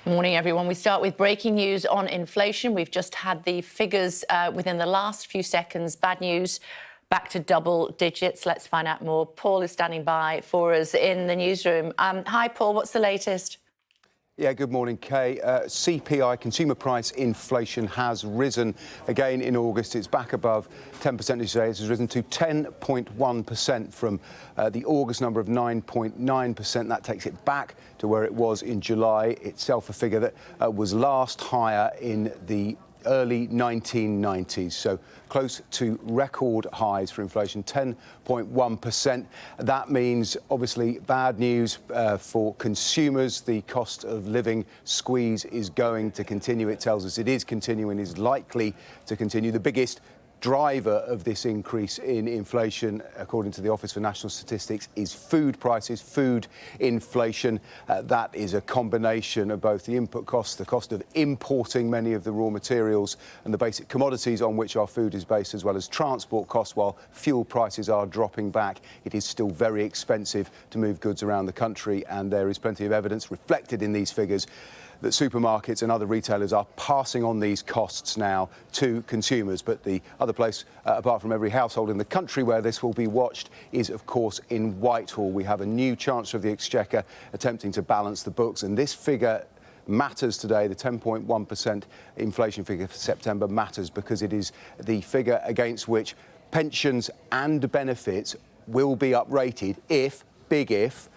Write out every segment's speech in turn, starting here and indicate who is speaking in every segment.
Speaker 1: Morning, everyone. We start with breaking news on inflation. We've just had the figures within the last few seconds. Bad news, back to double digits. Let's find out more. Paul is standing by for us in the newsroom. Hi, Paul. What's the latest?
Speaker 2: Yeah, good morning, Kay. CPI, consumer price inflation, has risen again in August. It's back above 10% today. It has risen to 10.1% from the August number of 9.9%. That takes it back to where it was in July, itself a figure that was last higher in the early 1990s, so close to record highs for inflation, 10.1%. That means, obviously, bad news for consumers. The cost of living squeeze is going to continue. It tells us it is continuing, is likely to continue. The biggest driver of this increase in inflation, according to the Office for National Statistics, is food prices, food inflation. That is a combination of both the input costs, the cost of importing many of the raw materials and the basic commodities on which our food is based, as well as transport costs. While fuel prices are dropping back, it is still very expensive to move goods around the country, and there is plenty of evidence reflected in these figures that supermarkets and other retailers are passing on these costs now to consumers. But the other place, apart from every household in the country, where this will be watched is, of course, in Whitehall. We have a new Chancellor of the Exchequer attempting to balance the books, and this figure matters today. The 10.1% inflation figure for September matters because it is the figure against which pensions and benefits will be uprated if, big if,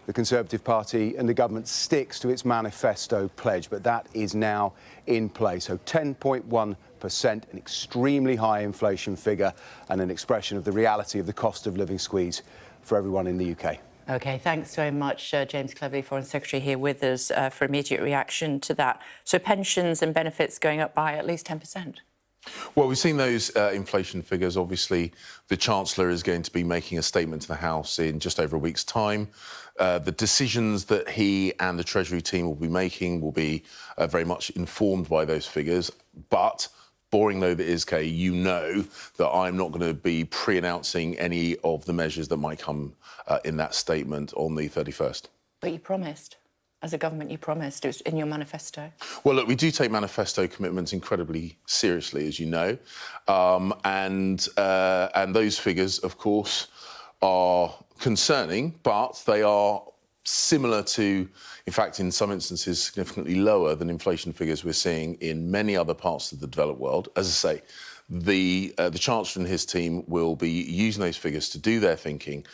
Speaker 2: the Conservative Party and the government sticks to its manifesto pledge. But that is now in place. So 10.1%, an extremely high inflation figure and an expression of the reality of the cost of living squeeze for everyone in the UK.
Speaker 1: OK, thanks very much, James Cleverly, Foreign Secretary, here with us for immediate reaction to that. So pensions and benefits going up by at least 10%.
Speaker 3: Well, we've seen those inflation figures. Obviously, the Chancellor is going to be making a statement to the House in just over a week's time. The decisions that he and the Treasury team will be making will be very much informed by those figures. But, boring though that is, Kay, you know that I'm not going to be pre-announcing any of the measures that might come in that statement on the 31st.
Speaker 1: But you promised. As a government, you promised. It was in your manifesto.
Speaker 3: Well, look, we do take manifesto commitments incredibly seriously, as you know. And those figures, of course, are concerning, but they are similar to, in fact, in some instances, significantly lower than inflation figures we're seeing in many other parts of the developed world. As I say, the Chancellor and his team will be using those figures to do their thinking,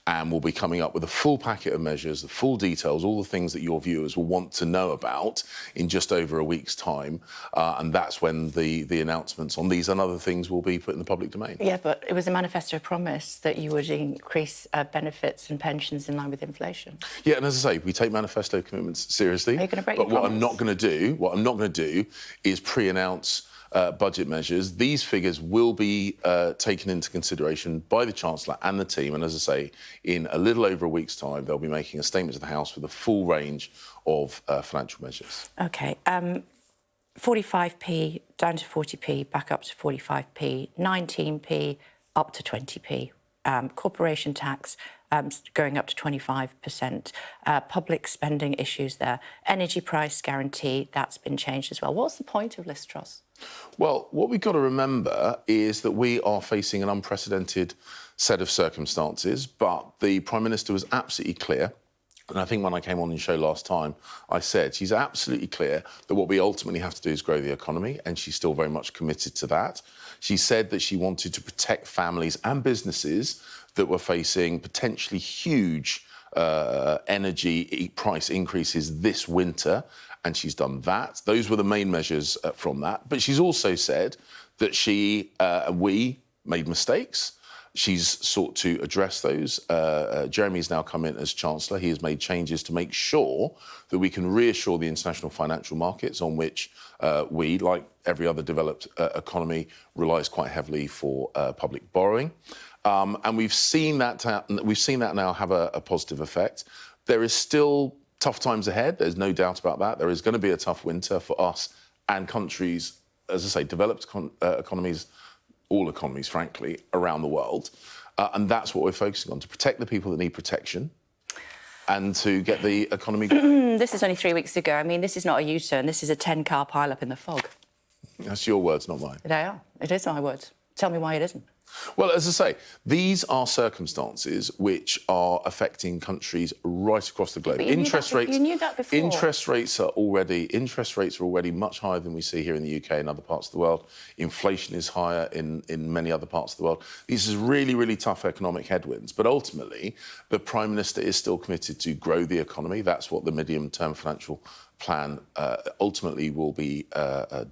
Speaker 3: and will be coming up with a full packet of measures, the full details, all the things that your viewers will want to know about in just over a week's time. And that's when the announcements on these and other things will be put in the public domain.
Speaker 1: Yeah, but it was a manifesto promise that you would increase benefits and pensions in line with inflation.
Speaker 3: Yeah, and as I say, we take manifesto commitments seriously.
Speaker 1: Are you going to break
Speaker 3: your promise? What I'm not going to do is pre-announce budget measures. These figures will be taken into consideration by the Chancellor and the team, and as I say, in a little over a week's time, they'll be making a statement to the House with a full range of financial measures.
Speaker 1: OK. 45p down to 40p, back up to 45p, 19p up to 20p. Corporation tax going up to 25%. Public spending issues there. Energy price guarantee, that's been changed as well. What's the point of Liz Truss?
Speaker 3: Well, what we've got to remember is that we are facing an unprecedented set of circumstances, but the Prime Minister was absolutely clear, and I think when I came on the show last time, I said she's absolutely clear that what we ultimately have to do is grow the economy, and she's still very much committed to that. She said that she wanted to protect families and businesses that were facing potentially huge energy price increases this winter, and she's done that. Those were the main measures from that. But she's also said that we made mistakes. She's sought to address those. Jeremy's now come in as Chancellor. He has made changes to make sure that we can reassure the international financial markets on which we, like every other developed economy, relies quite heavily for public borrowing. And we've seen that now have a positive effect. There is still tough times ahead. There's no doubt about that. There is going to be a tough winter for us and countries, as I say, developed economies, all economies, frankly, around the world. And that's what we're focusing on, to protect the people that need protection. and to get the economy going.
Speaker 1: This is only 3 weeks ago. I mean, this is not a U-turn. This is a 10-car pile-up in the fog.
Speaker 3: That's your words, not mine.
Speaker 1: They are. It is my words. Tell me why it isn't.
Speaker 3: Well, as I say, these are circumstances which are affecting countries right across the globe.
Speaker 1: But you knew that before.
Speaker 3: Interest rates are already much higher than we see here in the UK and other parts of the world. Inflation is higher in many other parts of the world. These are really, really tough economic headwinds. But ultimately, the Prime Minister is still committed to grow the economy. That's what the medium-term financial plan ultimately will be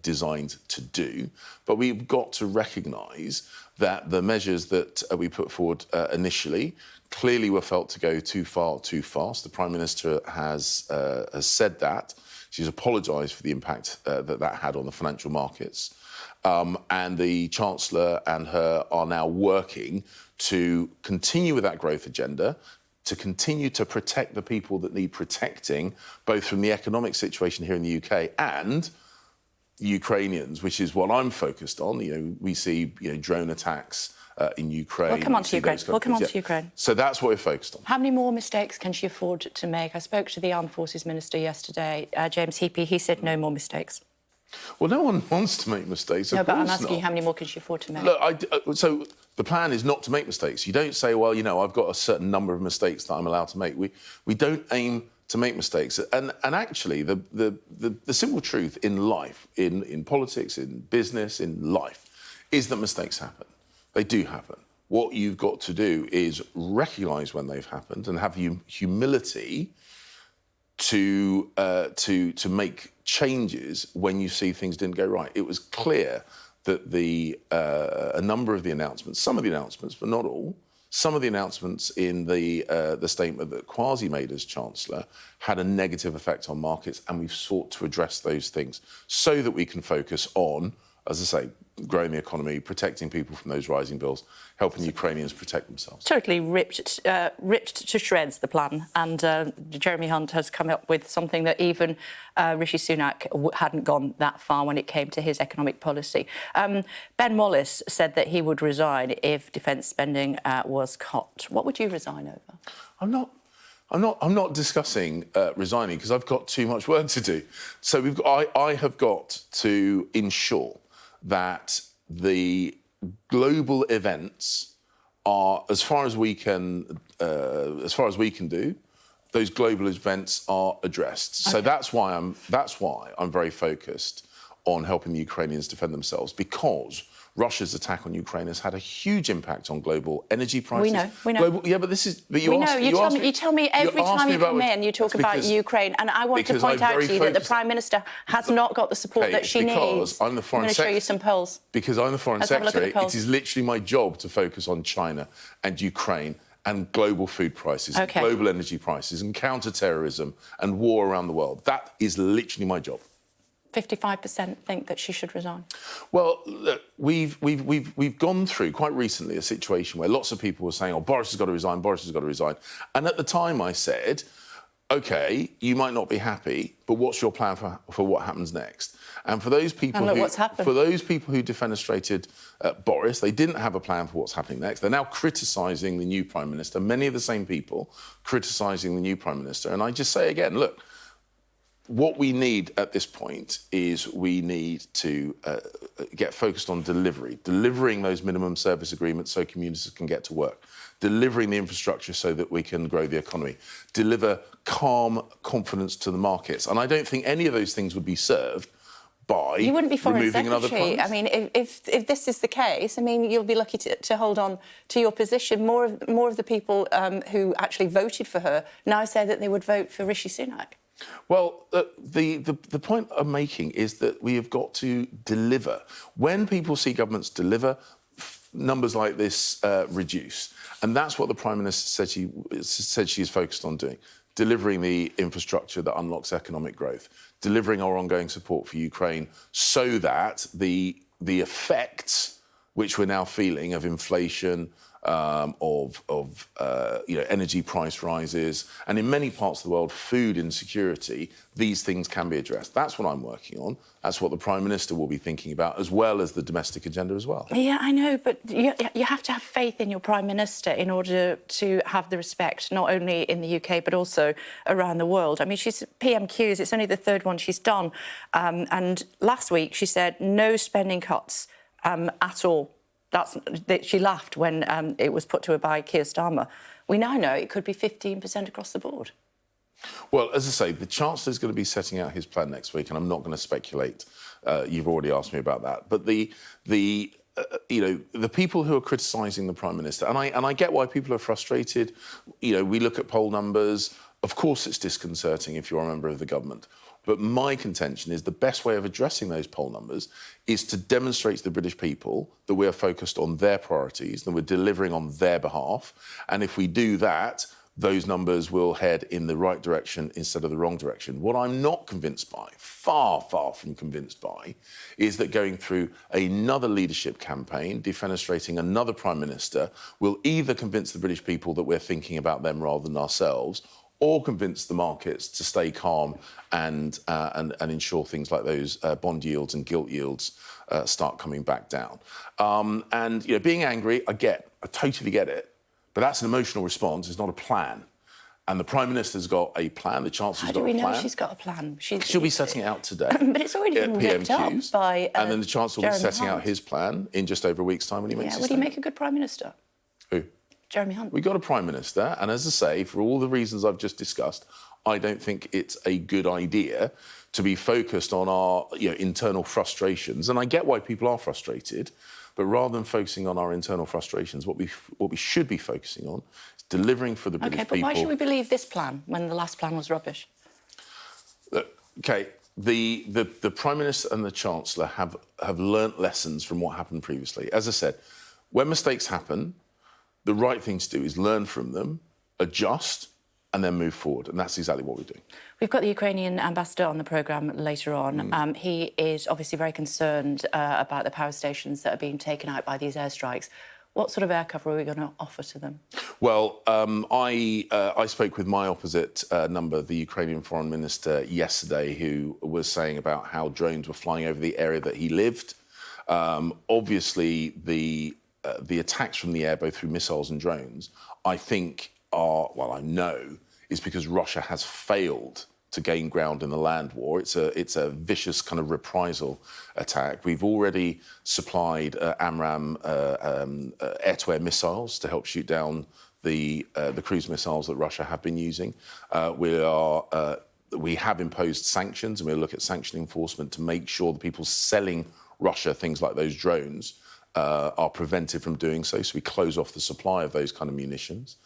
Speaker 3: designed to do. But we've got to recognise that the measures that we put forward initially clearly were felt to go too far, too fast. The Prime Minister has said that. She's apologised for the impact that had on the financial markets. And the Chancellor and her are now working to continue with that growth agenda, to continue to protect the people that need protecting, both from the economic situation here in the UK and Ukrainians, which is what I'm focused on. We see drone attacks in Ukraine.
Speaker 1: We'll come on to Ukraine.
Speaker 3: So that's what we're focused on.
Speaker 1: How many more mistakes can she afford to make? I spoke to the Armed Forces Minister yesterday, James Heappey. He said no more mistakes.
Speaker 3: Well, no one wants to make mistakes.
Speaker 1: No, but I'm asking you, how many more can she afford to make?
Speaker 3: Look, so the plan is not to make mistakes. You don't say, well, I've got a certain number of mistakes that I'm allowed to make. We don't aim to make mistakes. And actually, the simple truth in life, in politics, in business, in life, is that mistakes happen. They do happen. What you've got to do is recognise when they've happened and have humility to make changes when you see things didn't go right. It was clear that a number of the announcements, some of the announcements, but not all, some of the announcements in the statement that Kwasi made as Chancellor had a negative effect on markets, and we've sought to address those things so that we can focus on, as I say, growing the economy, protecting people from those rising bills, helping Ukrainians protect themselves.
Speaker 1: Totally ripped to shreds, the plan. And Jeremy Hunt has come up with something that even Rishi Sunak hadn't gone that far when it came to his economic policy. Ben Wallace said that he would resign if defence spending was cut. What would you resign over?
Speaker 3: I'm not discussing resigning because I've got too much work to do. So I have got to ensure that the global events are, as far as we can do, those global events are addressed. Okay. So that's why I'm very focused on helping the Ukrainians defend themselves, because Russia's attack on Ukraine has had a huge impact on global energy prices.
Speaker 1: We know.
Speaker 3: You
Speaker 1: tell me every time you come in, you talk about Ukraine, and I want to point out to you that the Prime Minister has not got the support that she needs.
Speaker 3: Because I'm the Foreign Secretary.
Speaker 1: I'm going to show you some polls.
Speaker 3: Because I'm the Foreign Secretary, it is literally my job to focus on China and Ukraine and global food prices, and global energy prices, and counter-terrorism and war around the world. That is literally my job.
Speaker 1: 55% think that she should resign.
Speaker 3: Well, look, we've gone through quite recently a situation where lots of people were saying, "Oh, Boris has got to resign. Boris has got to resign." And at the time, I said, "OK, you might not be happy, but what's your plan for what happens next?" And for those people,
Speaker 1: what's happened.
Speaker 3: For those people who defenestrated Boris, they didn't have a plan for what's happening next. They're now criticising the new Prime Minister. Many of the same people criticising the new Prime Minister. And I just say again, look. What we need at this point is we need to get focused on delivering those minimum service agreements so communities can get to work, delivering the infrastructure so that we can grow the economy, deliver calm confidence to the markets. And I don't think any of those things would be served by
Speaker 1: you wouldn't be Foreign
Speaker 3: Secretary.
Speaker 1: I mean, if this is the case, I mean, you'll be lucky to hold on to your position. More of the people who actually voted for her now say that they would vote for Rishi Sunak.
Speaker 3: Well, the point I'm making is that we have got to deliver. When people see governments deliver, numbers like this reduce. And that's what the Prime Minister said she is focused on doing, delivering the infrastructure that unlocks economic growth, delivering our ongoing support for Ukraine so that the effects which we're now feeling of inflation, energy price rises, and in many parts of the world, food insecurity, these things can be addressed. That's what I'm working on. That's what the Prime Minister will be thinking about, as well as the domestic agenda as well.
Speaker 1: Yeah, I know, but you have to have faith in your Prime Minister in order to have the respect, not only in the UK, but also around the world. I mean, she's PMQs, it's only the third one she's done. And last week she said no spending cuts at all. She laughed when it was put to her by Keir Starmer. We now know it could be 15% across the board.
Speaker 3: Well, as I say, the Chancellor is going to be setting out his plan next week, and I'm not going to speculate. You've already asked me about that. But the people who are criticising the Prime Minister, and I get why people are frustrated. We look at poll numbers. Of course, it's disconcerting if you're a member of the government. But my contention is the best way of addressing those poll numbers is to demonstrate to the British people that we are focused on their priorities, that we're delivering on their behalf. And if we do that, those numbers will head in the right direction instead of the wrong direction. What I'm not convinced by, far, far from convinced by, is that going through another leadership campaign, defenestrating another Prime Minister, will either convince the British people that we're thinking about them rather than ourselves, or convince the markets to stay calm and ensure things like those bond yields and gilt yields start coming back down. Being angry, I totally get it, but that's an emotional response. It's not a plan. And the Prime Minister's got a plan. The Chancellor's got a plan.
Speaker 1: How do we know she's got a plan?
Speaker 3: She'll be setting it out today.
Speaker 1: But it's already been ripped up by
Speaker 3: and then the Chancellor will be setting
Speaker 1: Hunt.
Speaker 3: out his plan in just over a week's time when he makes his
Speaker 1: Would he
Speaker 3: statement.
Speaker 1: make a good Prime Minister?
Speaker 3: Who?
Speaker 1: Jeremy Hunt.
Speaker 3: We've got a Prime Minister, and as I say, for all the reasons I've just discussed, I don't think it's a good idea to be focused on our internal frustrations. And I get why people are frustrated, but rather than focusing on our internal frustrations, what we should be focusing on is delivering for the British people.
Speaker 1: OK, but why should we believe this plan when the last plan was rubbish?
Speaker 3: OK, the Prime Minister and the Chancellor have learnt lessons from what happened previously. As I said, when mistakes happen, the right thing to do is learn from them, adjust, and then move forward. And that's exactly what we're doing.
Speaker 1: We've got the Ukrainian ambassador on the programme later on. He is obviously very concerned about the power stations that are being taken out by these airstrikes. What sort of air cover are we going to offer to them? Well,
Speaker 3: I spoke with my opposite number, the Ukrainian Foreign Minister, yesterday, who was saying about how drones were flying over the area that he lived. Obviously, the attacks from the air, both through missiles and drones, I think I know, is because Russia has failed to gain ground in the land war. It's a vicious kind of reprisal attack. We've already supplied AMRAAM air-to-air missiles to help shoot down the cruise missiles that Russia have been using. We have imposed sanctions, and we'll look at sanction enforcement to make sure the people selling Russia things like those drones are prevented from doing so. So we close off the supply of those kind of munitions.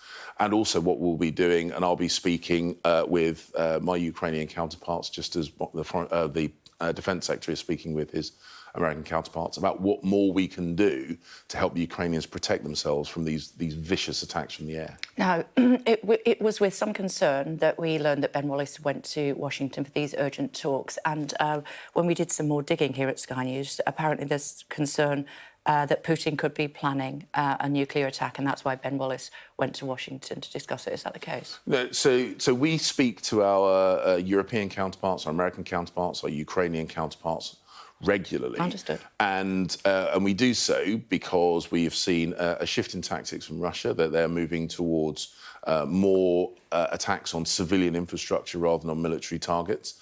Speaker 3: And also what we'll be doing, and I'll be speaking with my Ukrainian counterparts, just as the Defence Secretary is speaking with his American counterparts, about what more we can do to help the Ukrainians protect themselves from these vicious attacks from the air.
Speaker 1: Now, it was with some concern that we learned that Ben Wallace went to Washington for these urgent talks. And when we did some more digging here at Sky News, apparently there's concern that Putin could be planning a nuclear attack, and that's why Ben Wallace went to Washington to discuss it. Is that the case?
Speaker 3: No, so we speak to our European counterparts, our American counterparts, our Ukrainian counterparts regularly.
Speaker 1: Understood.
Speaker 3: And we do so because we have seen a shift in tactics from Russia, that they're moving towards more attacks on civilian infrastructure rather than on military targets.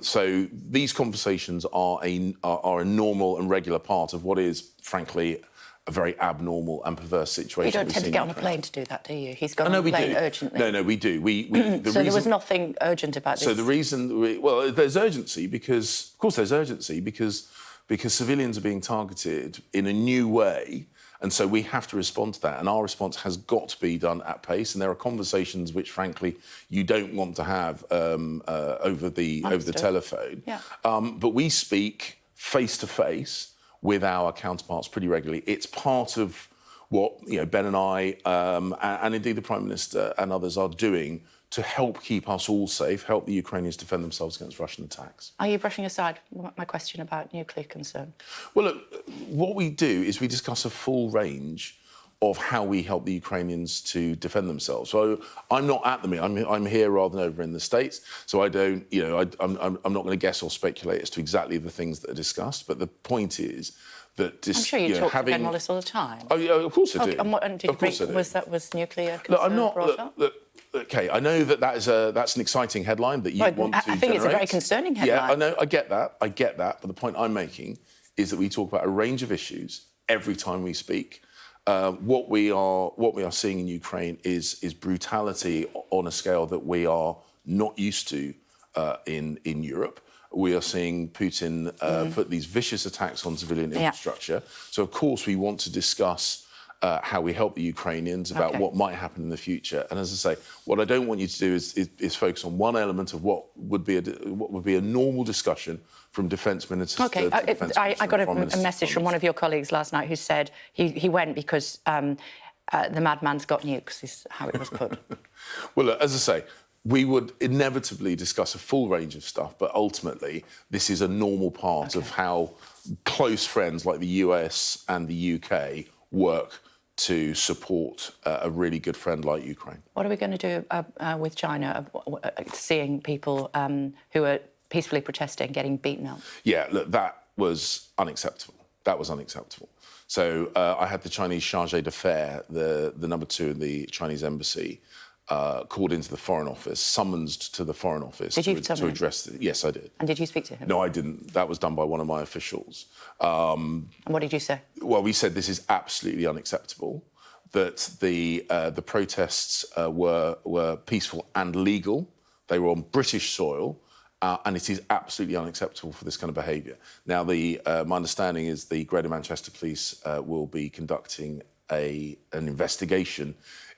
Speaker 3: So these conversations are a normal and regular part of what is, frankly, a very abnormal and perverse situation.
Speaker 1: You don't tend to get on a plane to do that, do you? He's got on a plane urgently.
Speaker 3: No, we do.
Speaker 1: There was nothing urgent about this?
Speaker 3: So the reason... there's urgency because... Of course there's urgency because civilians are being targeted in a new way, and so we have to respond to that. And our response has got to be done at pace, and there are conversations which, frankly, you don't want to have over the telephone. Yeah. But we speak face-to-face with our counterparts pretty regularly. It's part of what Ben and I, and indeed the Prime Minister and others are doing to help keep us all safe, help the Ukrainians defend themselves against Russian attacks.
Speaker 1: Are you brushing aside my question about nuclear concern?
Speaker 3: Well, look, what we do is we discuss a full range of how we help the Ukrainians to defend themselves. So I'm not at the meeting. I'm here rather than over in the States. So I don't, I'm not going to guess or speculate as to exactly the things that are discussed. But the point is that
Speaker 1: I'm sure you talk to generalists all the time.
Speaker 3: Oh, yeah, of course I do.
Speaker 1: And did you bring, was nuclear concern
Speaker 3: Look, I'm not.
Speaker 1: brought up?
Speaker 3: Okay, I know that's an exciting headline that you want to
Speaker 1: I think it's a very concerning headline.
Speaker 3: Yeah, I know. I get that. But the point I'm making is that we talk about a range of issues every time we speak. What we are seeing in Ukraine is brutality on a scale that we are not used to in Europe. We are seeing Putin put these vicious attacks on civilian infrastructure. So, of course, we want to discuss how we help the Ukrainians, about what might happen in the future. And as I say, what I don't want you to do is focus on one element of what would be a normal discussion from defence ministers.
Speaker 1: OK, I got a message from one of your colleagues last night who said he went because the madman's got nukes, is how it was put.
Speaker 3: Well, look, as I say, we would inevitably discuss a full range of stuff, but ultimately this is a normal part of how close friends like the US and the UK work to support a really good friend like Ukraine. What
Speaker 1: are we going to do with China, seeing people who are peacefully protesting getting beaten up? Yeah, look, that was unacceptable. That was unacceptable. So I had the Chinese chargé d'affaires, the number 2 in the Chinese embassy, called into the Foreign Office, summoned to the Foreign Office to address it. Yes, I did. And did you speak to him? No, I didn't. That was done by one of my officials. And what did you say? Well, we said this is absolutely unacceptable, that the protests were peaceful and legal. They were on British soil, and it is absolutely unacceptable for this kind of behaviour. Now, my understanding is the Greater Manchester Police will be conducting an investigation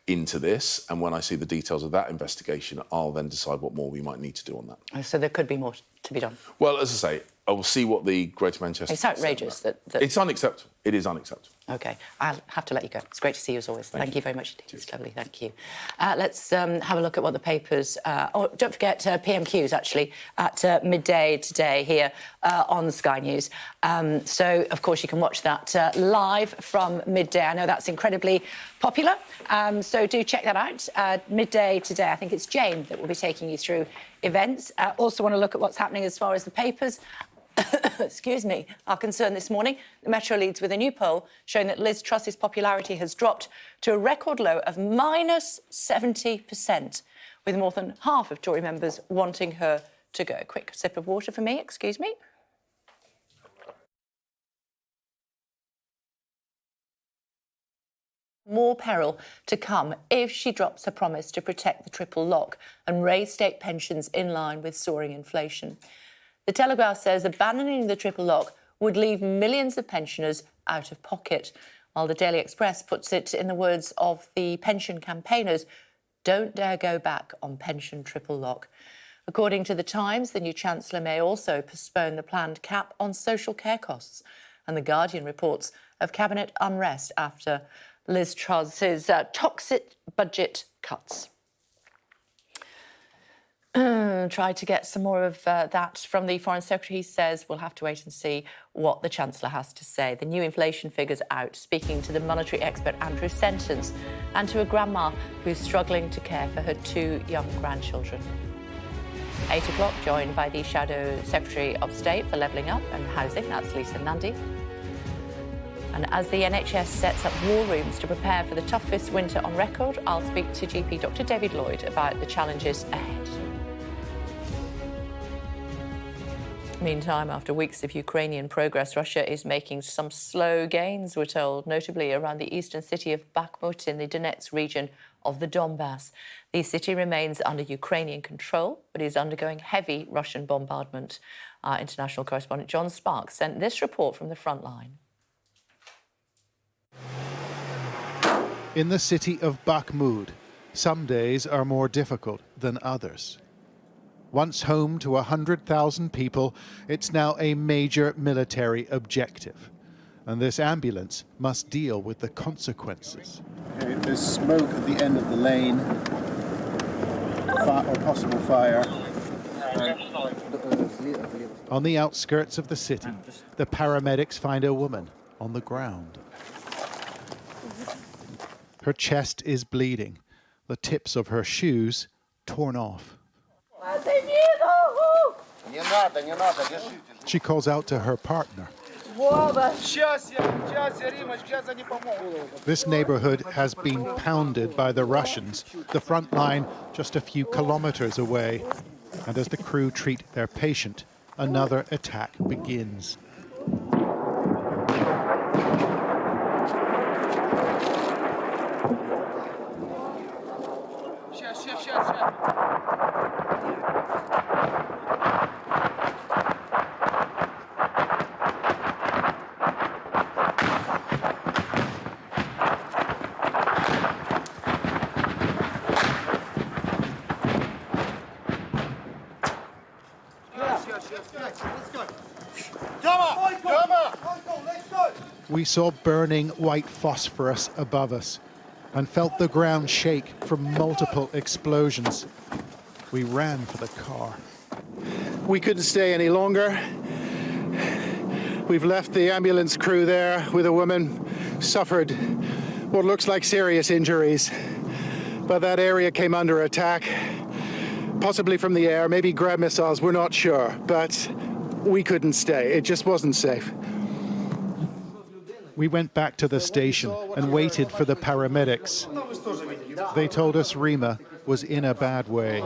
Speaker 1: into this, and when I see the details of that investigation, I'll then decide what more we might need to do on that. So there could be more to be done? Well, as I say, I will see what the Greater Manchester... It's outrageous that... It's unacceptable. It is unacceptable. OK. I'll have to let you go. It's great to see you as always. Thank you very much indeed. It's lovely. Thank you. Let's have a look at what the papers... don't forget PMQs, actually, at midday today here on Sky News. So, of course, you can watch that live from midday. I know that's incredibly popular, so do check that out. Midday today, I think it's Jane that will be taking you through events. Also want to look at what's happening as far as the papers excuse me, are concerned this morning. The Metro leads with a new poll showing that Liz Truss's popularity has dropped to a record low of minus 70%, with more than half of Tory members wanting her to go. Quick sip of water for me, excuse me. More peril to come if she drops her promise to protect the triple lock and raise state pensions in line with soaring inflation. The Telegraph says abandoning the triple lock would leave millions of pensioners out of pocket, while the Daily Express puts it in the words of the pension campaigners, don't dare go back on pension triple lock. According to The Times, the new Chancellor may also postpone the planned cap on social care costs. And The Guardian reports of cabinet unrest after Liz Truss's toxic budget cuts. Tried to get some more of that from the Foreign Secretary. He says we'll have to wait and see what the Chancellor has to say. The new inflation figures out, speaking to the monetary expert Andrew Sentance and to a grandma who's struggling to care for her 2 young grandchildren. 8 o'clock, joined by the Shadow Secretary of State for Levelling Up and Housing, that's Lisa Nandy. And as the NHS sets up war rooms to prepare for the toughest winter on record, I'll speak to GP Dr David Lloyd about the challenges ahead. Meantime, after weeks of Ukrainian progress, Russia is making some slow gains, we're told, notably around the eastern city of Bakhmut in the Donetsk region of the Donbass. The city remains under Ukrainian control, but is undergoing heavy Russian bombardment. Our international correspondent John Sparks sent this report from the front line.
Speaker 4: In the city of Bakhmut, some days are more difficult than others. Once home to 100,000 people, it's now a major military objective. And this ambulance must deal with the consequences.
Speaker 5: Okay, there's smoke at the end of the lane, or possible fire.
Speaker 4: On the outskirts of the city, the paramedics find a woman on the ground. Her chest is bleeding, the tips of her shoes torn off. She calls out to her partner. This neighborhood has been pounded by the Russians, the front line just a few kilometers away. And as the crew treat their patient, another attack begins. We saw burning white phosphorus above us and felt the ground shake from multiple explosions. We ran for the car. We couldn't stay any longer. We've left the ambulance crew there with a woman who suffered what looks like serious injuries. But that area came under attack, possibly from the air, maybe Grab missiles, we're not sure. But we couldn't stay. It just wasn't safe. We went back to the station and waited for the paramedics. They told us Rima was in a bad way.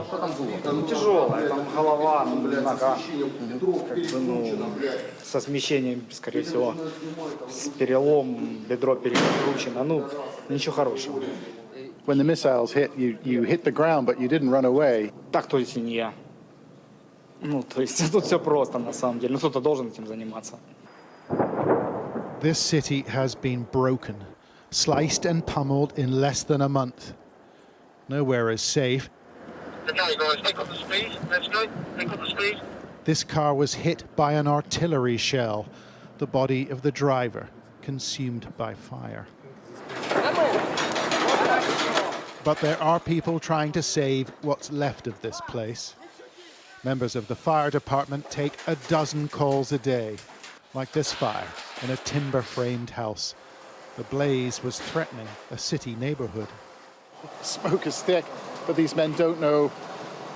Speaker 4: When the missiles hit, you hit the ground, but you didn't run away.
Speaker 6: Так, то есть не я. Ну, то есть тут все просто, на самом деле. Ну, кто-то должен этим заниматься.
Speaker 4: This city has been broken, sliced and pummeled in less than a month. Nowhere is safe.
Speaker 7: Okay, guys, take up the speed. Let's go. Take up the speed.
Speaker 4: This car was hit by an artillery shell, the body of the driver consumed by fire. But there are people trying to save what's left of this place. Members of the fire department take a dozen calls a day, like this fire in a timber-framed house. The blaze was threatening a city neighborhood. Smoke is thick, but these men don't know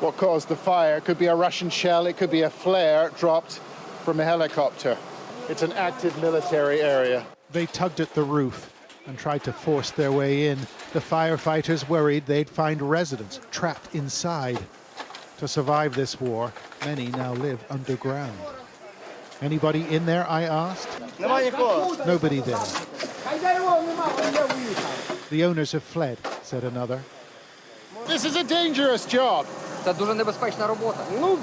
Speaker 4: what caused the fire. It could be a Russian shell, it could be a flare dropped from a helicopter. It's an active military area. They tugged at the roof and tried to force their way in. The firefighters worried they'd find residents trapped inside. To survive this war, many now live underground. Anybody in there, I asked? Nobody there. The owners have fled, said another. This is a dangerous job.
Speaker 8: Це дуже небезпечна робота.
Speaker 9: Ну,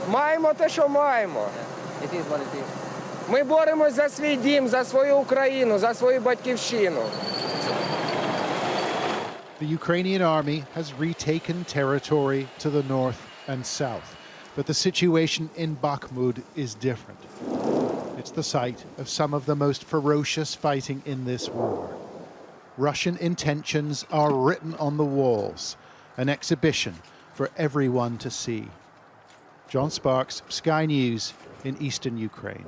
Speaker 9: маємо те, що маємо.
Speaker 8: It is what it is.
Speaker 9: Ми боремось за свій дім, за свою Україну, за свою батьківщину.
Speaker 4: The Ukrainian army has retaken territory to the north and south, but the situation in Bakhmut is different. It's the site of some of the most ferocious fighting in this war. Russian intentions are written on the walls, an exhibition for everyone to see. John Sparks, Sky News in eastern Ukraine.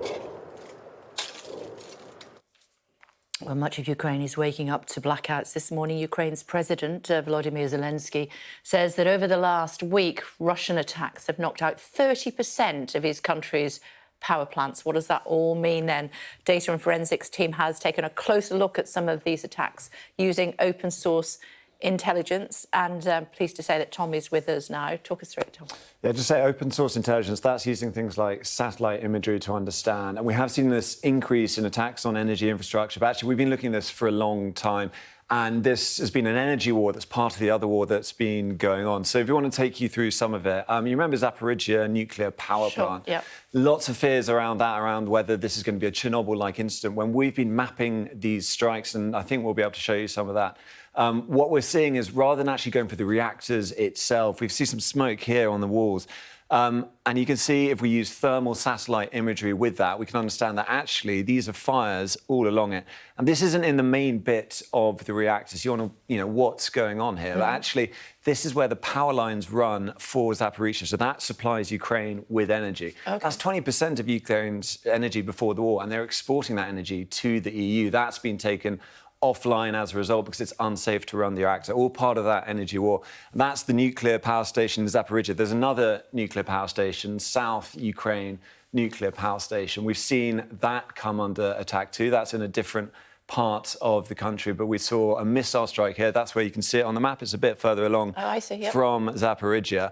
Speaker 1: Well, much of Ukraine is waking up to blackouts this morning. Ukraine's President Volodymyr Zelensky says that over the last week, Russian attacks have knocked out 30% of his country's power plants. What does that all mean then? Data and forensics team has taken a closer look at some of these attacks using open source intelligence, and pleased to say that Tom is with us now. Talk us through it, Tom.
Speaker 10: Yeah, just say open source intelligence, that's using things like satellite imagery to understand. And we have seen this increase in attacks on energy infrastructure, but actually we've been looking at this for a long time. And this has been an energy war that's part of the other war that's been going on. So if you want to take you through some of it, you remember Zaporizhzhia nuclear power plant?
Speaker 1: Yep.
Speaker 10: Lots of fears around that, around whether this is going to be a Chernobyl-like incident, when we've been mapping these strikes, and I think we'll be able to show you some of that. What we're seeing is, rather than actually going for the reactors itself, we see some smoke here on the walls. And you can see, if we use thermal satellite imagery with that, we can understand that actually these are fires all along it. And this isn't in the main bit of the reactors. You want to, what's going on here. But actually, this is where the power lines run for Zaporizhzhia. So that supplies Ukraine with energy. Okay. That's 20% of Ukraine's energy before the war, and they're exporting that energy to the EU. That's been taken offline as a result because it's unsafe to run the reactor. All part of that energy war. And that's the nuclear power station in Zaporizhzhia. There's another nuclear power station, South Ukraine nuclear power station. We've seen that come under attack too. That's in a different part of the country, but we saw a missile strike here. That's where you can see it on the map. It's a bit further along from Zaporizhzhia.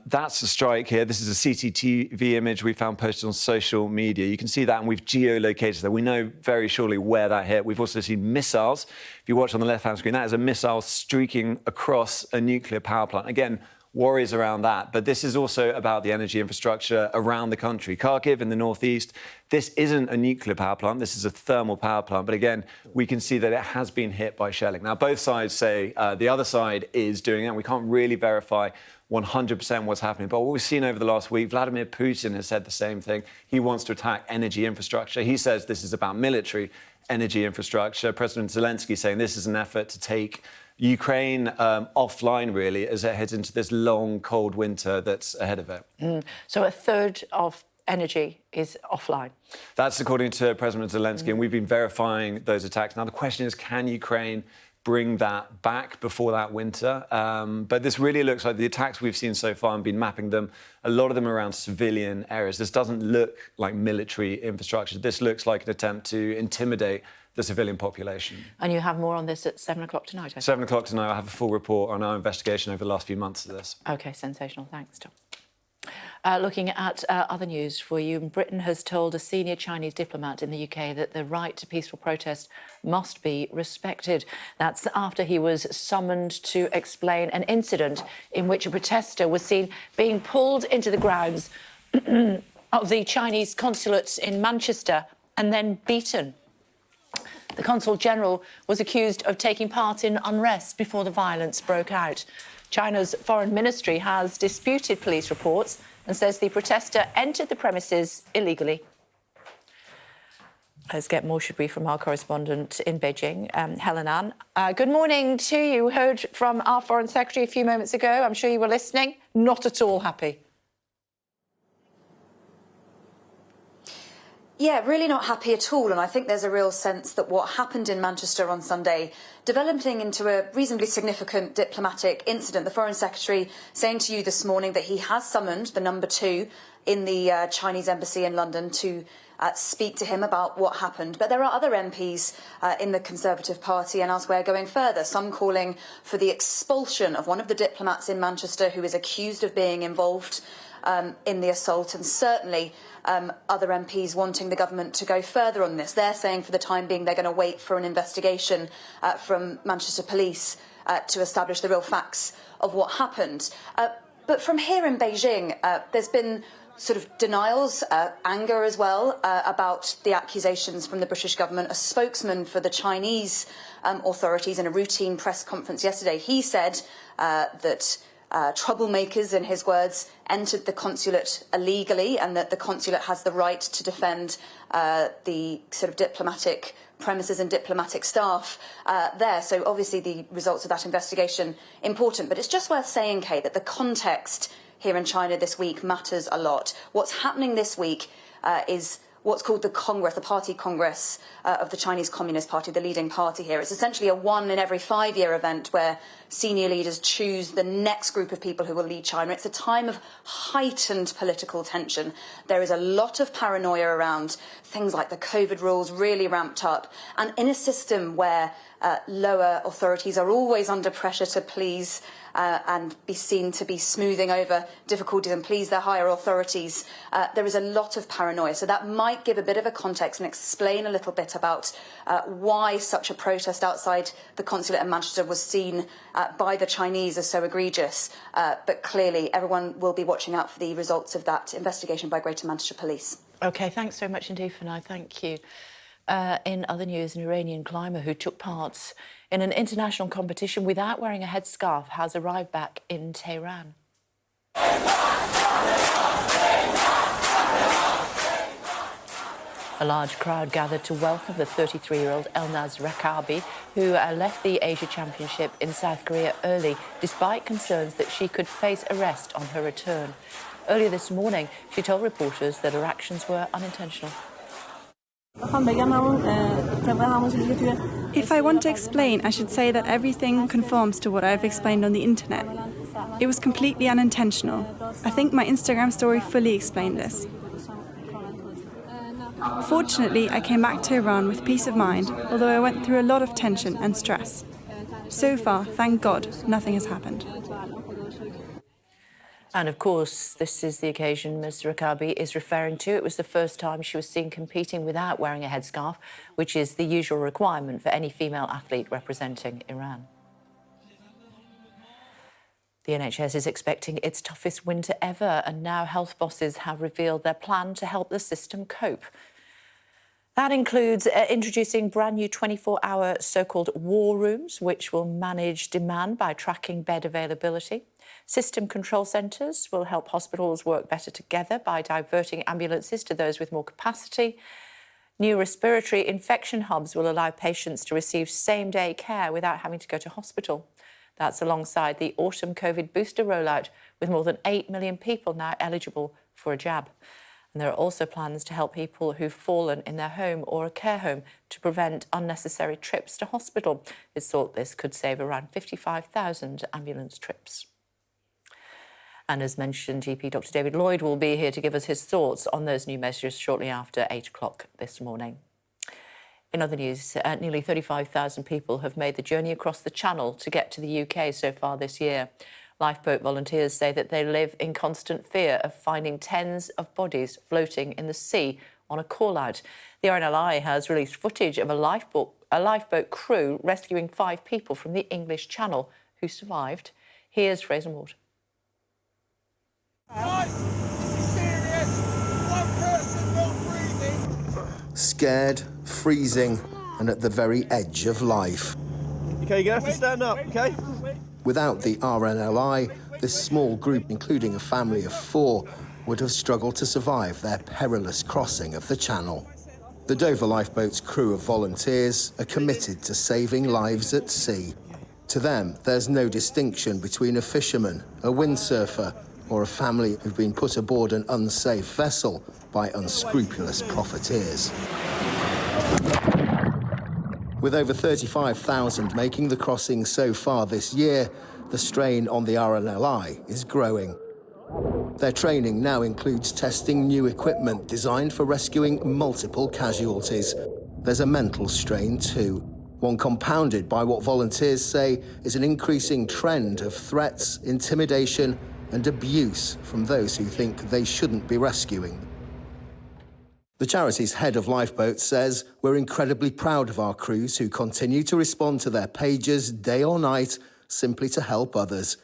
Speaker 10: That's a strike here. This is a CCTV image we found posted on social media. You can see that, and we've geolocated that. We know very surely where that hit. We've also seen missiles. If you watch on the left-hand screen, that is a missile streaking across a nuclear power plant. Again, worries around that. But this is also about the energy infrastructure around the country. Kharkiv in the northeast, this isn't a nuclear power plant. This is a thermal power plant. But again, we can see that it has been hit by shelling. Now, both sides say the other side is doing it. We can't really verify 100% what's happening. But what we've seen over the last week, Vladimir Putin has said the same thing. He wants to attack energy infrastructure. He says this is about military energy infrastructure. President Zelensky saying this is an effort to take Ukraine offline, really, as it heads into this long, cold winter that's ahead of it.
Speaker 1: So a third of energy is offline?
Speaker 10: That's according to President Zelensky, and we've been verifying those attacks. Now, the question is, can Ukraine bring that back before that winter? But this really looks like the attacks we've seen so far and been mapping them, a lot of them around civilian areas. This doesn't look like military infrastructure. This looks like an attempt to intimidate the civilian population.
Speaker 1: And you have more on this at 7 o'clock tonight, I think.
Speaker 10: 7 o'clock tonight, I have a full report on our investigation over the last few months of this.
Speaker 1: OK, sensational. Thanks, Tom. Looking at other news for you, Britain has told a senior Chinese diplomat in the UK that the right to peaceful protest must be respected. That's after he was summoned to explain an incident in which a protester was seen being pulled into the grounds of the Chinese consulate in Manchester and then beaten. The Consul General was accused of taking part in unrest before the violence broke out. China's foreign ministry has disputed police reports and says the protester entered the premises illegally. Let's get more, should we, from our correspondent in Beijing, Helen Ann. Good morning to you. We heard from our Foreign Secretary a few moments ago. I'm sure you were listening. Not at all happy.
Speaker 11: Yeah, really not happy at all. And I think there's a real sense that what happened in Manchester on Sunday, developing into a reasonably significant diplomatic incident. The Foreign Secretary saying to you this morning that he has summoned the number 2 in the Chinese embassy in London to speak to him about what happened. But there are other MPs in the Conservative Party and elsewhere going further, some calling for the expulsion of one of the diplomats in Manchester who is accused of being involved in the assault, and certainly other MPs wanting the government to go further on this. They're saying for the time being they're going to wait for an investigation from Manchester Police to establish the real facts of what happened. But from here in Beijing, there's been sort of denials, anger as well about the accusations from the British government. A spokesman for the Chinese authorities in a routine press conference yesterday, he said that troublemakers, in his words, entered the consulate illegally and that the consulate has the right to defend the sort of diplomatic premises and diplomatic staff there. So obviously the results of that investigation important. But it's just worth saying, Kay, that the context here in China this week matters a lot. What's happening this week is what's called the Congress, the Party Congress of the Chinese Communist Party, the leading party here. It's essentially a 1 in every 5-year event where senior leaders choose the next group of people who will lead China. It's a time of heightened political tension. There is a lot of paranoia around things like the COVID rules really ramped up. And in a system where lower authorities are always under pressure to please and be seen to be smoothing over difficulties and please their higher authorities, there is a lot of paranoia. So that might give a bit of a context and explain a little bit about why such a protest outside the consulate in Manchester was seen by the Chinese as so egregious. But clearly everyone will be watching out for the results of that investigation by Greater Manchester Police.
Speaker 1: OK, thanks so much indeed for now. Thank you. In other news, an Iranian climber who took part in an international competition without wearing a headscarf has arrived back in Tehran. A large crowd gathered to welcome the 33-year-old Elnaz Rakabi, who left the Asia Championship in South Korea early, despite concerns that she could face arrest on her return. Earlier this morning, she told reporters that her actions were unintentional.
Speaker 12: If I want to explain, I should say that everything conforms to what I've explained on the internet. It was completely unintentional. I think my Instagram story fully explained this. Fortunately, I came back to Iran with peace of mind, although I went through a lot of tension and stress. So far, thank God, nothing has happened.
Speaker 1: And of course, this is the occasion Mr. Rakabi is referring to. It was the first time she was seen competing without wearing a headscarf, which is the usual requirement for any female athlete representing Iran. The NHS is expecting its toughest winter ever, and now health bosses have revealed their plan to help the system cope. That includes introducing brand new 24-hour so-called war rooms, which will manage demand by tracking bed availability. System control centres will help hospitals work better together by diverting ambulances to those with more capacity. New respiratory infection hubs will allow patients to receive same-day care without having to go to hospital. That's alongside the autumn COVID booster rollout, with more than 8 million people now eligible for a jab. And there are also plans to help people who've fallen in their home or a care home to prevent unnecessary trips to hospital. It's thought this could save around 55,000 ambulance trips. And as mentioned, GP Dr David Lloyd will be here to give us his thoughts on those new measures shortly after 8 o'clock this morning. In other news, nearly 35,000 people have made the journey across the Channel to get to the UK so far this year. Lifeboat volunteers say that they live in constant fear of finding tens of bodies floating in the sea on a call-out. The RNLI has released footage of a lifeboat crew rescuing 5 people from the English Channel who survived. Here's Fraser Ward.
Speaker 13: Guys, this is serious. One person not breathing.
Speaker 14: Scared, freezing, and at the very edge of life.
Speaker 15: Okay, you're going to have to stand up, okay?
Speaker 14: Without the RNLI, this small group, including a family of 4, would have struggled to survive their perilous crossing of the Channel. The Dover Lifeboat's crew of volunteers are committed to saving lives at sea. To them, there's no distinction between a fisherman, a windsurfer, or a family who've been put aboard an unsafe vessel by unscrupulous profiteers. With over 35,000 making the crossing so far this year, the strain on the RNLI is growing. Their training now includes testing new equipment designed for rescuing multiple casualties. There's a mental strain too, one compounded by what volunteers say is an increasing trend of threats, intimidation, and abuse from those who think they shouldn't be rescuing. The charity's head of lifeboats says, "We're incredibly proud of our crews who continue to respond to their pages day or night simply to help others.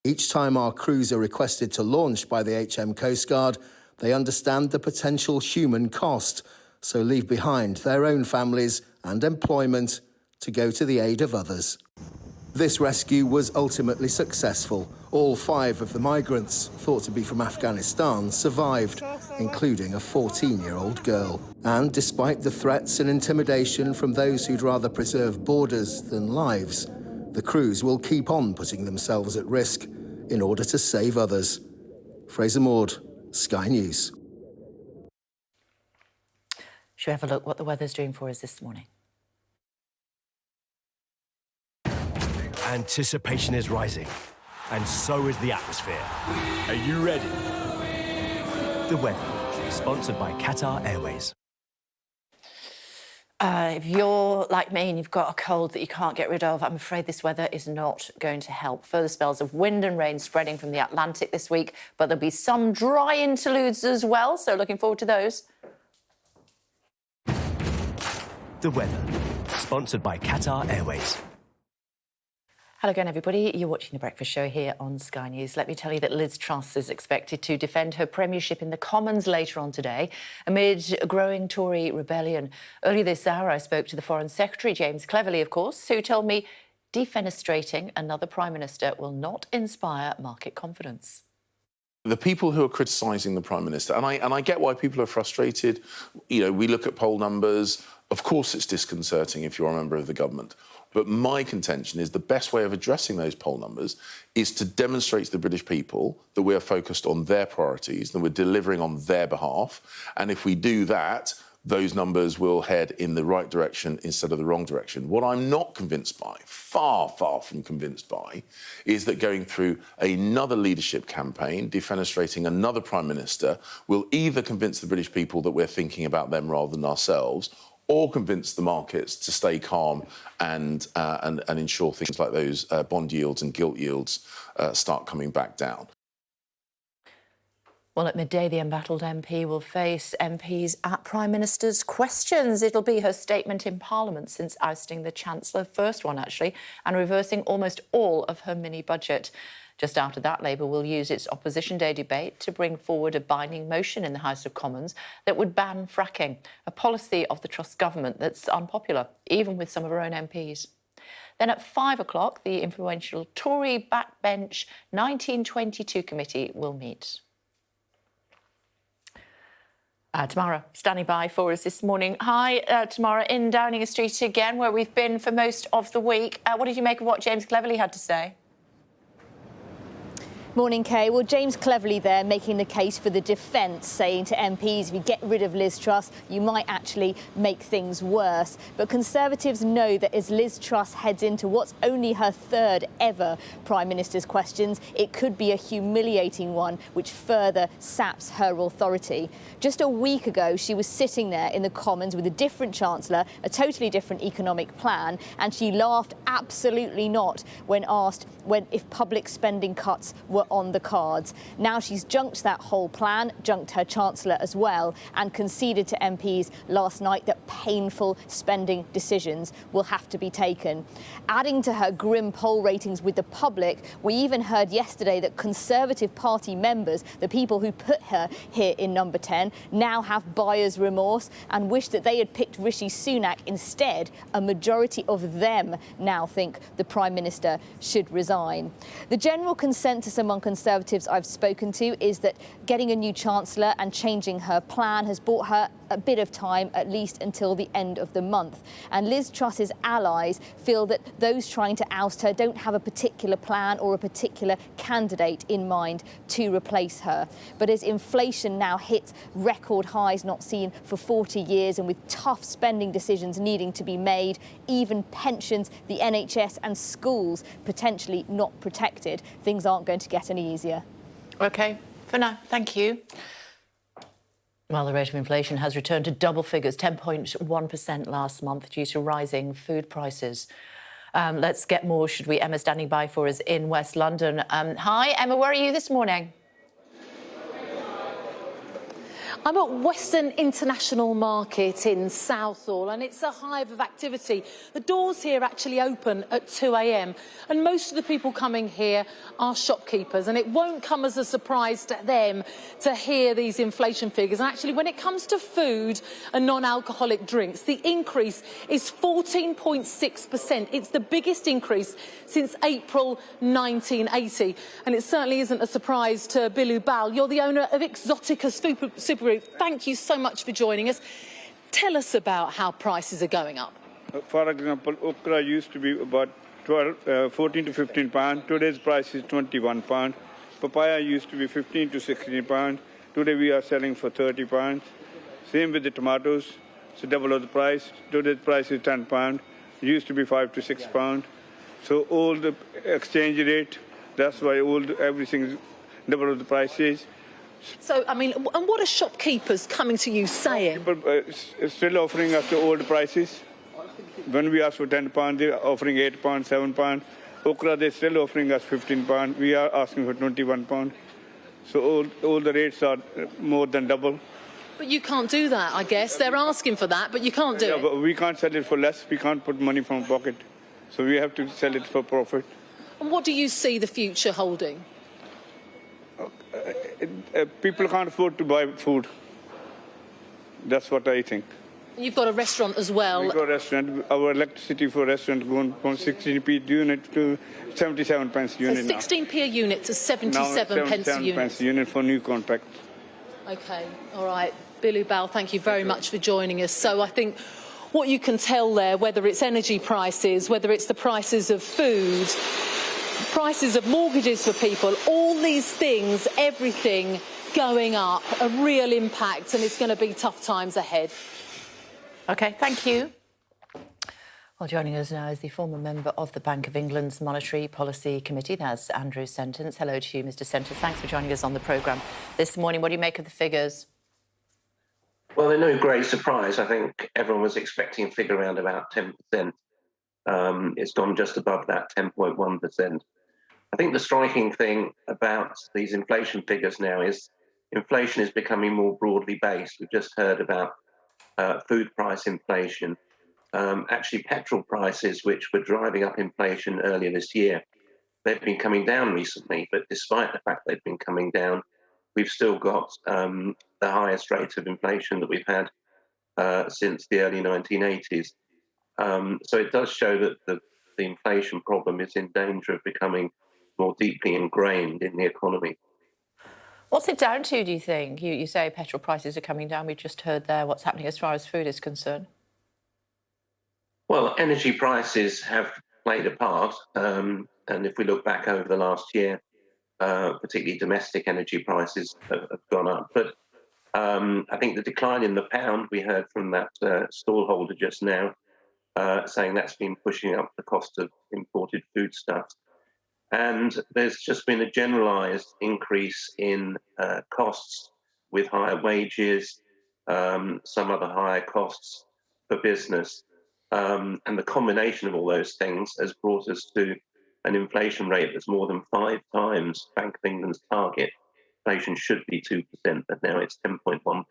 Speaker 14: Each time our crews are requested to launch by the HM Coast Guard, they understand the potential human cost, so leave behind their own families and employment to go to the aid of others." This rescue was ultimately successful. All 5 of the migrants, thought to be from Afghanistan, survived, including a 14-year-old girl. And despite the threats and intimidation from those who'd rather preserve borders than lives, the crews will keep on putting themselves at risk in order to save others. Fraser Maud, Sky News.
Speaker 1: Should we have a look what the weather's doing for us this morning?
Speaker 16: Anticipation is rising, and so is the atmosphere. Are you ready? The weather, sponsored by Qatar Airways.
Speaker 1: If you're like me and you've got a cold that you can't get rid of, I'm afraid this weather is not going to help. Further spells of wind and rain spreading from the Atlantic this week, but there'll be some dry interludes as well, so looking forward to those.
Speaker 16: The weather, sponsored by Qatar Airways.
Speaker 1: Hello again, everybody. You're watching The Breakfast Show here on Sky News. Let me tell you that Liz Truss is expected to defend her premiership in the Commons later on today amid a growing Tory rebellion. Earlier this hour, I spoke to the Foreign Secretary, James Cleverly, of course, who told me defenestrating another Prime Minister will not inspire market confidence.
Speaker 3: The people who are criticising the Prime Minister, and I get why people are frustrated. You know, we look at poll numbers. Of course it's disconcerting if you're a member of the government. But my contention is the best way of addressing those poll numbers is to demonstrate to the British people that we are focused on their priorities, that we're delivering on their behalf. And if we do that, those numbers will head in the right direction instead of the wrong direction. What I'm not convinced by, far from convinced by, is that going through another leadership campaign, defenestrating another Prime Minister, will either convince the British people that we're thinking about them rather than ourselves, or convince the markets to stay calm and ensure things like those bond yields and gilt yields start coming back down.
Speaker 1: Well, at midday, the embattled MP will face MPs at Prime Minister's questions. It'll be her statement in Parliament since ousting the Chancellor, first one actually, and reversing almost all of her mini-budget. Just after that, Labour will use its Opposition Day debate to bring forward a binding motion in the House of Commons that would ban fracking, a policy of the Truss government that's unpopular, even with some of her own MPs. Then at 5 o'clock, the influential Tory backbench 1922 committee will meet. Tamara, standing by for us this morning. Hi, Tamara, in Downing Street again, where we've been for most of the week. What did you make of what James Cleverly had to say?
Speaker 17: Morning, Kay. Well, James Cleverly there making the case for the defence, saying to MPs, if you get rid of Liz Truss, you might actually make things worse. But Conservatives know that as Liz Truss heads into what's only her third ever Prime Minister's questions, it could be a humiliating one, which further saps her authority. Just a week ago, she was sitting there in the Commons with a different Chancellor, a totally different economic plan, and she laughed absolutely not when asked if public spending cuts were on the cards. Now she's junked that whole plan, junked her Chancellor as well, and conceded to MPs last night that painful spending decisions will have to be taken. Adding to her grim poll ratings with the public, we even heard yesterday that Conservative Party members, the people who put her here in number 10, now have buyer's remorse and wish that they had picked Rishi Sunak instead. A majority of them now think the Prime Minister should resign. The general consensus among Conservatives I've spoken to is that getting a new Chancellor and changing her plan has bought her a bit of time, at least until the end of the month. And Liz Truss's allies feel that those trying to oust her don't have a particular plan or a particular candidate in mind to replace her. But as inflation now hits record highs not seen for 40 years, and with tough spending decisions needing to be made, even pensions, the NHS and schools potentially not protected, things aren't going to get any easier.
Speaker 1: OK, for now, thank you. Well, the rate of inflation has returned to double figures, 10.1% last month, due to rising food prices. Let's get more, should we? Emma standing by for us in West London. Hi, Emma, where are you this morning?
Speaker 18: I'm at Western International Market in Southall, and it's a hive of activity. The doors here actually open at 2 a.m, and most of the people coming here are shopkeepers, and it won't come as a surprise to them to hear these inflation figures. And actually, when it comes to food and non-alcoholic drinks, the increase is 14.6%. It's the biggest increase since April 1980, and it certainly isn't a surprise to Billy Bal. You're the owner of Exotica Super Group. Thank you so much for joining us. Tell us about how prices are going up.
Speaker 19: For example, okra used to be about 14 to 15 pounds. Today's price is 21 pounds. Papaya used to be 15 to 16 pounds. Today we are selling for 30 pounds. Same with the tomatoes. It's double of the price. Today's price is 10 pounds. It used to be 5 to 6 pounds. So all the exchange rate, that's why everything is double of the prices.
Speaker 18: So, I mean, and what are shopkeepers coming to you saying?
Speaker 19: People still offering us the old prices. When we ask for 10 pounds, they're offering 8 pounds, 7 pounds. Okra, they're still offering us 15 pounds. We are asking for 21 pounds. So all the rates are more than double.
Speaker 18: But you can't do that, I guess. They're asking for that, but you can't do it.
Speaker 19: But we can't sell it for less. We can't put money from pocket. So we have to sell it for profit.
Speaker 18: And what do you see the future holding?
Speaker 19: People can't afford to buy food. That's what I think.
Speaker 18: You've got a restaurant as well.
Speaker 19: We've got a restaurant. Our electricity for restaurant going from 16p unit to 77 pence unit.
Speaker 18: So 16p a unit to 77 pence a unit.
Speaker 19: Pence unit for new contract.
Speaker 18: OK, all right. Billy Bal, thank you very much for joining us. So I think what you can tell there, whether it's energy prices, whether it's the prices of food, prices of mortgages for people, all these things, everything going up, a real impact, and it's going to be tough times ahead.
Speaker 1: OK, thank you. Well, joining us now is the former member of the Bank of England's Monetary Policy Committee. That's Andrew Sentence. Hello to you, Mr. Sentence. Thanks for joining us on the programme this morning. What do you make of the figures?
Speaker 20: Well, they're no great surprise. I think everyone was expecting a figure around about 10%. It's gone just above that, 10.1%. I think the striking thing about these inflation figures now is inflation is becoming more broadly based. We've just heard about food price inflation. Actually, petrol prices, which were driving up inflation earlier this year, they've been coming down recently. But despite the fact they've been coming down, we've still got the highest rate of inflation that we've had since the early 1980s. So it does show that the inflation problem is in danger of becoming more deeply ingrained in the economy.
Speaker 1: What's it down to, do you think? You say petrol prices are coming down. We've just heard there what's happening as far as food is concerned.
Speaker 20: Well, energy prices have played a part. And if we look back over the last year, particularly domestic energy prices have gone up. But I think the decline in the pound, we heard from that stallholder just now, saying that's been pushing up the cost of imported foodstuffs. And there's just been a generalised increase in costs with higher wages, some other higher costs for business. And the combination of all those things has brought us to an inflation rate that's more than 5 times Bank of England's target. Inflation should be 2%, but now it's 10.1%.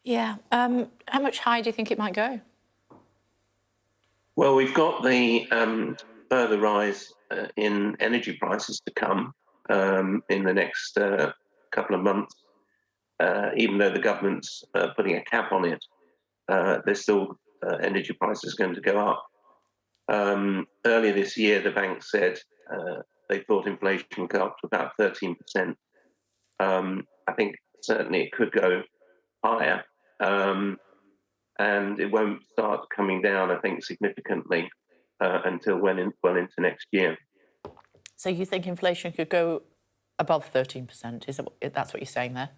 Speaker 1: Yeah. How much higher do you think it might go?
Speaker 20: Well, we've got the further rise in energy prices to come in the next couple of months. Even though the government's putting a cap on it, there's still energy prices going to go up. Earlier this year, the bank said they thought inflation would go up to about 13%. I think certainly it could go higher, and it won't start coming down, I think, significantly until well into next year.
Speaker 1: So you think inflation could go above 13%? That's what you're saying there?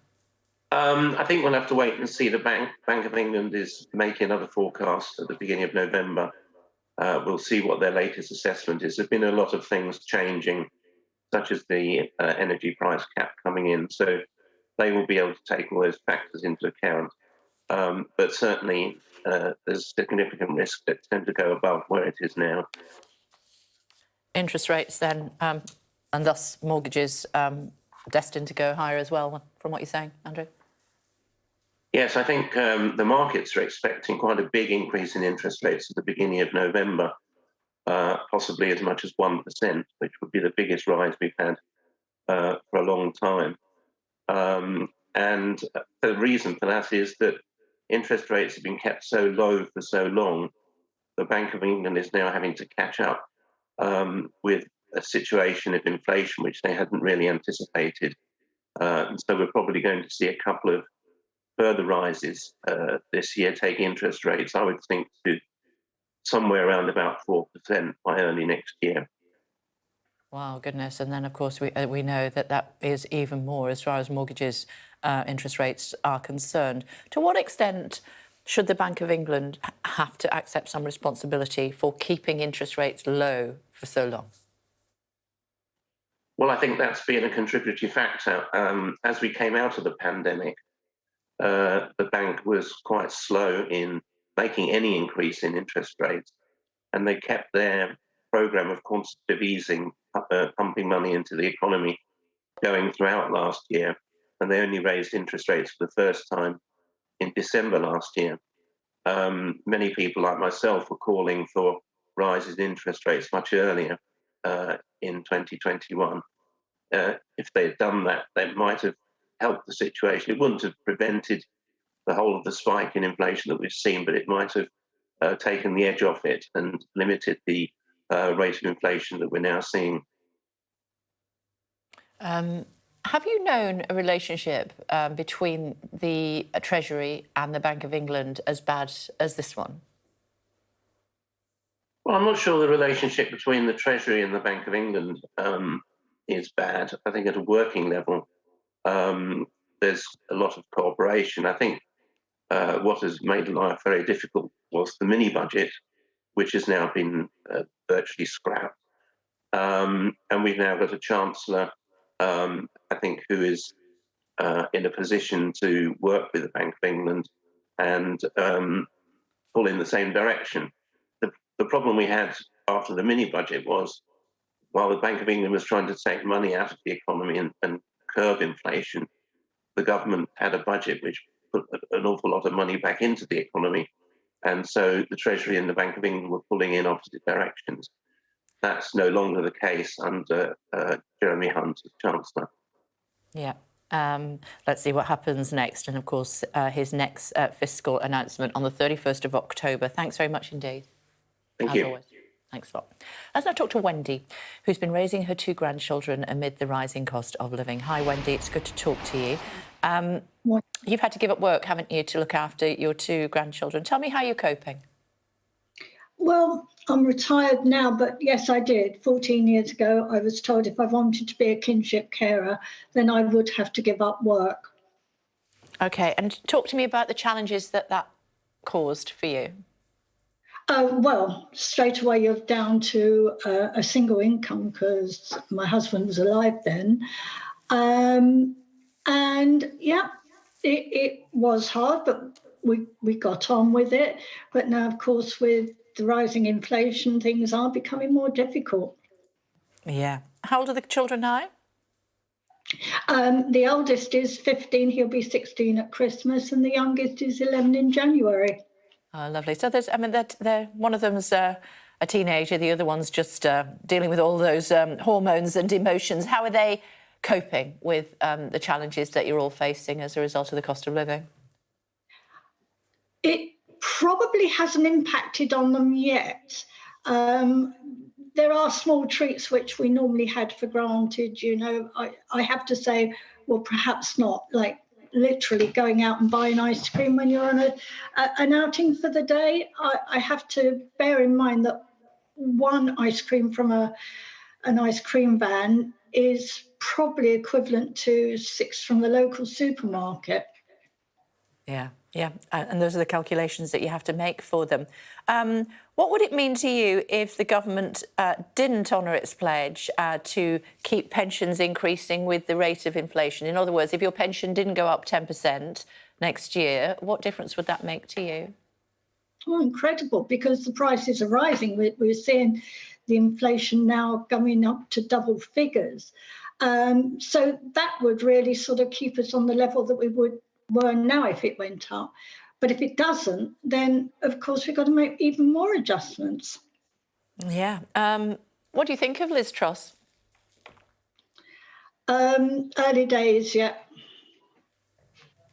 Speaker 20: I think we'll have to wait and see. The Bank of England is making another forecast at the beginning of November. We'll see what their latest assessment is. There's been a lot of things changing, such as the energy price cap coming in. So they will be able to take all those factors into account. But certainly there's significant risk that it's going to go above where it is now.
Speaker 1: Interest rates then, and thus mortgages destined to go higher as well, from what you're saying, Andrew?
Speaker 20: Yes, I think the markets are expecting quite a big increase in interest rates at the beginning of November, possibly as much as 1%, which would be the biggest rise we've had for a long time. And the reason for that is that interest rates have been kept so low for so long. The Bank of England is now having to catch up with a situation of inflation which they hadn't really anticipated. And so we're probably going to see a couple of further rises this year, taking interest rates, I would think, to somewhere around about 4% by early next year.
Speaker 1: Wow, goodness. And then, of course, we know that is even more as far as mortgages interest rates are concerned. To what extent should the Bank of England have to accept some responsibility for keeping interest rates low for so long?
Speaker 20: Well, I think that's been a contributory factor. As we came out of the pandemic, the bank was quite slow in making any increase in interest rates, and they kept their program of quantitative easing, pumping money into the economy, going throughout last year, and they only raised interest rates for the first time in December last year. Many people like myself were calling for rises in interest rates much earlier in 2021. If they had done that, they might have helped the situation. It wouldn't have prevented the whole of the spike in inflation that we've seen, but it might have taken the edge off it and limited the rate of inflation that we're now seeing.
Speaker 1: Have you known a relationship between the Treasury and the Bank of England as bad as this one?
Speaker 20: Well, I'm not sure the relationship between the Treasury and the Bank of England is bad. I think at a working level, there's a lot of cooperation. I think what has made life very difficult was the mini budget, which has now been virtually scrapped. And we've now got a Chancellor, I think, who is in a position to work with the Bank of England and pull in the same direction. The problem we had after the mini budget was, while the Bank of England was trying to take money out of the economy and curb inflation, the government had a budget which put an awful lot of money back into the economy. And so the Treasury and the Bank of England were pulling in opposite directions. That's no longer the case under Jeremy Hunt as Chancellor.
Speaker 1: Yeah. Let's see what happens next. And of course, his next fiscal announcement on the 31st of October. Thanks very much indeed.
Speaker 20: Thank you.
Speaker 1: Always. Thanks a lot. Let's now talk to Wendy, who's been raising her 2 grandchildren amid the rising cost of living. Hi, Wendy. It's good to talk to you. You've had to give up work, haven't you, to look after your 2 grandchildren. Tell me how you're coping.
Speaker 21: Well, I'm retired now, but yes, I did. 14 years ago, I was told if I wanted to be a kinship carer, then I would have to give up work.
Speaker 1: OK, and talk to me about the challenges that caused for you.
Speaker 21: Well, straight away you're down to a single income because my husband was alive then. And yeah, it was hard, but we got on with it. But now, of course, with the rising inflation, things are becoming more difficult.
Speaker 1: Yeah. How old are the children now?
Speaker 21: The eldest is 15, he'll be 16 at Christmas, and the youngest is 11 in January.
Speaker 1: Oh, lovely. So there's, I mean, they're one of them's a teenager, the other one's just dealing with all those hormones and emotions. How are they coping with the challenges that you're all facing as a result of the cost of living?
Speaker 21: It probably hasn't impacted on them yet. There are small treats which we normally had for granted, you know. I have to say, well, perhaps not, like literally going out and buying ice cream when you're on an outing for the day. I have to bear in mind that one ice cream from an ice cream van is probably equivalent to 6 from the local supermarket.
Speaker 1: Yeah, yeah, and those are the calculations that you have to make for them. What would it mean to you if the government didn't honour its pledge to keep pensions increasing with the rate of inflation? In other words, if your pension didn't go up 10% next year, what difference would that make to you?
Speaker 21: Oh, incredible, because the prices are rising. We're seeing the inflation now going up to double figures. So that would really sort of keep us on the level that we were now if it went up. But if it doesn't, then, of course, we've got to make even more adjustments.
Speaker 1: Yeah. What do you think of Liz Truss?
Speaker 21: Early days, yeah.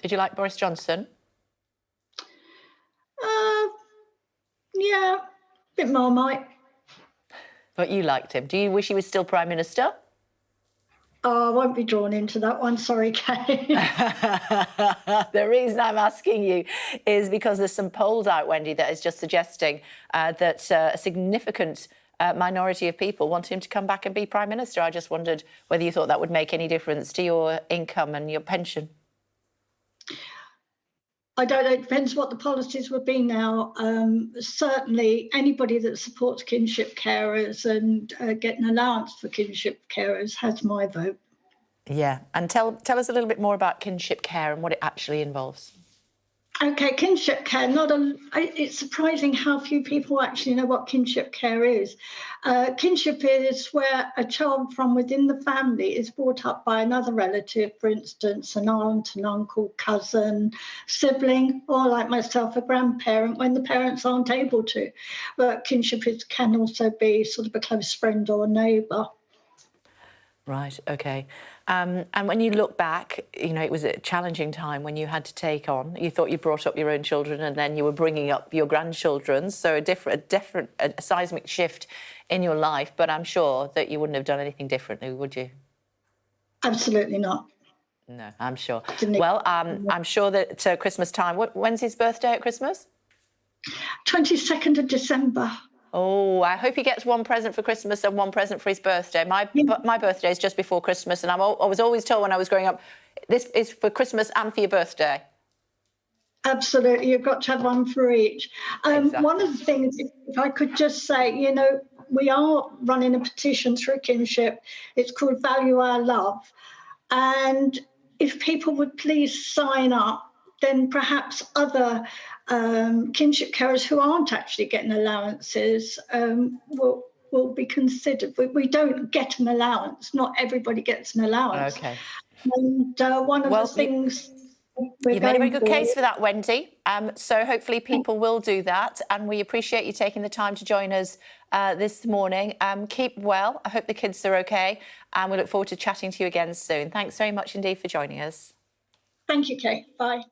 Speaker 1: Did you like Boris Johnson?
Speaker 21: Yeah, a bit Marmite.
Speaker 1: But you liked him. Do you wish he was still Prime Minister?
Speaker 21: Oh, I won't be drawn into that one. Sorry, Kay.
Speaker 1: The reason I'm asking you is because there's some polls out, Wendy, that is just suggesting that a significant minority of people want him to come back and be Prime Minister. I just wondered whether you thought that would make any difference to your income and your pension.
Speaker 21: I don't know. It depends what the policies would be now. Certainly, anybody that supports kinship carers and getting allowance for kinship carers has my vote.
Speaker 1: Yeah, and tell us a little bit more about kinship care and what it actually involves.
Speaker 21: Okay, kinship care. It's surprising how few people actually know what kinship care is. Kinship is where a child from within the family is brought up by another relative, for instance, an aunt, an uncle, cousin, sibling, or like myself, a grandparent when the parents aren't able to. But kinship can also be sort of a close friend or neighbour.
Speaker 1: Right, OK. And when you look back, you know, it was a challenging time when you had to take on. You thought you brought up your own children and then you were bringing up your grandchildren. So a seismic shift in your life. But I'm sure that you wouldn't have done anything differently, would you?
Speaker 21: Absolutely not.
Speaker 1: No, I'm sure. Well, I'm sure that Christmas time, when's his birthday at Christmas?
Speaker 21: 22nd of December.
Speaker 1: Oh, I hope he gets one present for Christmas and one present for his birthday. My birthday is just before Christmas, and I was always told when I was growing up, this is for Christmas and for your birthday.
Speaker 21: Absolutely, you've got to have one for each. One of the things, if I could just say, you know, we are running a petition through Kinship. It's called Value Our Love. And if people would please sign up, then perhaps other kinship carers who aren't actually getting allowances will be considered. We don't get an allowance. Not everybody gets an allowance.
Speaker 1: Okay.
Speaker 21: And one of the things
Speaker 1: you've made a very good case for that, Wendy. So hopefully people will do that. And we appreciate you taking the time to join us this morning. Keep well. I hope the kids are okay. And we look forward to chatting to you again soon. Thanks very much indeed for joining us.
Speaker 21: Thank you, Kay. Bye.